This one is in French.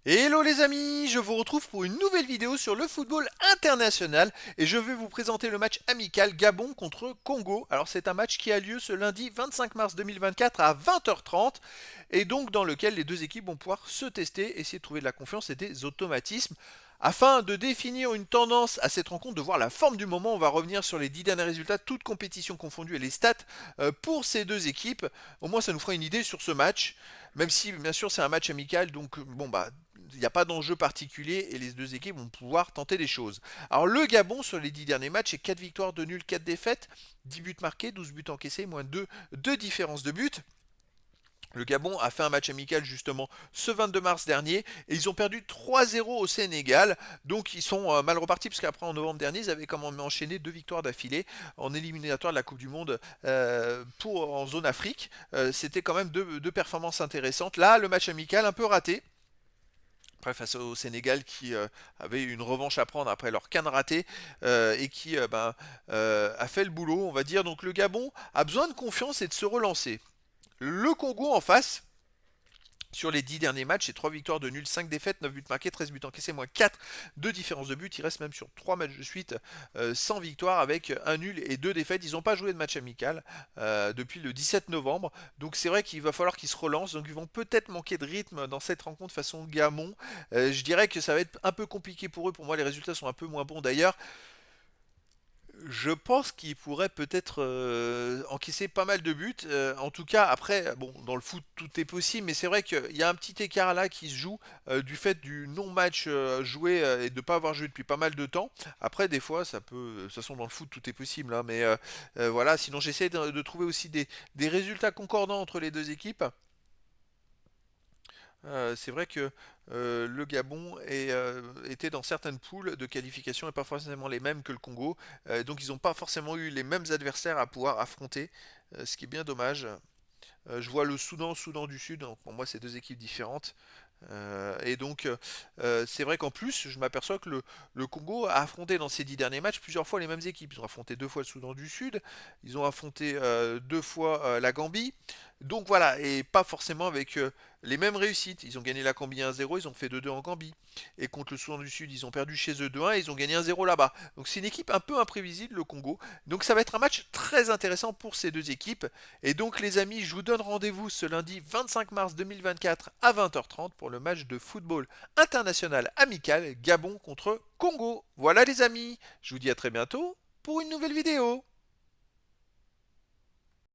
Hello les amis, je vous retrouve pour une nouvelle vidéo sur le football international et je vais vous présenter le match amical Gabon contre Congo. Alors c'est un match qui a lieu ce lundi 25 mars 2024 à 20h30 et donc dans lequel les deux équipes vont pouvoir se tester, essayer de trouver de la confiance et des automatismes. Afin de définir une tendance à cette rencontre, de voir la forme du moment, on va revenir sur les 10 derniers résultats, toutes compétitions confondues et les stats pour ces deux équipes. Au moins ça nous fera une idée sur ce match, même si bien sûr c'est un match amical, donc bon bah il n'y a pas d'enjeu particulier et les deux équipes vont pouvoir tenter des choses. Alors le Gabon sur les 10 derniers matchs, c'est 4 victoires, 2 nuls, 4 défaites, 10 buts marqués, 12 buts encaissés, moins 2 différences de buts. Le Gabon a fait un match amical justement ce 22 mars dernier et ils ont perdu 3-0 au Sénégal. Donc ils sont mal repartis parce qu'après en novembre dernier ils avaient quand même enchaîné 2 victoires d'affilée en éliminatoire de la Coupe du Monde en zone Afrique. C'était quand même deux performances intéressantes. Là le match amical un peu raté. Après, face au Sénégal qui avait une revanche à prendre après leur canne ratée et qui a fait le boulot, on va dire. Donc le Gabon a besoin de confiance et de se relancer. Le Congo en face, sur les 10 derniers matchs, c'est 3 victoires de nul, 5 défaites, 9 buts marqués, 13 buts encaissés, moins 4 de différence de but. Ils restent même sur 3 matchs de suite sans victoire avec un nul et 2 défaites. Ils n'ont pas joué de match amical depuis le 17 novembre. Donc c'est vrai qu'il va falloir qu'ils se relancent. Donc ils vont peut-être manquer de rythme dans cette rencontre façon Gamon. Je dirais que ça va être un peu compliqué pour eux. Pour moi, les résultats sont un peu moins bons d'ailleurs. Je pense qu'il pourrait peut-être encaisser pas mal de buts. En tout cas, après, bon, dans le foot, tout est possible, mais c'est vrai qu'il y a un petit écart là qui se joue du fait du non-match joué et de ne pas avoir joué depuis pas mal de temps. Après, des fois, ça peut. De toute façon, dans le foot, tout est possible, hein, mais voilà. Sinon, j'essaie de trouver aussi des résultats concordants entre les deux équipes. C'est vrai que le Gabon était dans certaines poules de qualification et pas forcément les mêmes que le Congo. Donc ils n'ont pas forcément eu les mêmes adversaires à pouvoir affronter, ce qui est bien dommage. Je vois le Soudan du Sud, donc pour moi c'est deux équipes différentes. Et donc c'est vrai qu'en plus je m'aperçois que le Congo a affronté dans ces 10 derniers matchs plusieurs fois les mêmes équipes. Ils ont affronté 2 fois le Soudan du Sud, ils ont affronté 2 fois la Gambie. Donc voilà, et pas forcément avec les mêmes réussites. Ils ont gagné la Gambie 1-0, ils ont fait 2-2 en Gambie. Et contre le Soudan du Sud, ils ont perdu chez eux 2-1 et ils ont gagné 1-0 là-bas. Donc c'est une équipe un peu imprévisible, le Congo. Donc ça va être un match très intéressant pour ces deux équipes. Et donc les amis, je vous donne rendez-vous ce lundi 25 mars 2024 à 20h30 pour le match de football international amical Gabon contre Congo. Voilà les amis, je vous dis à très bientôt pour une nouvelle vidéo.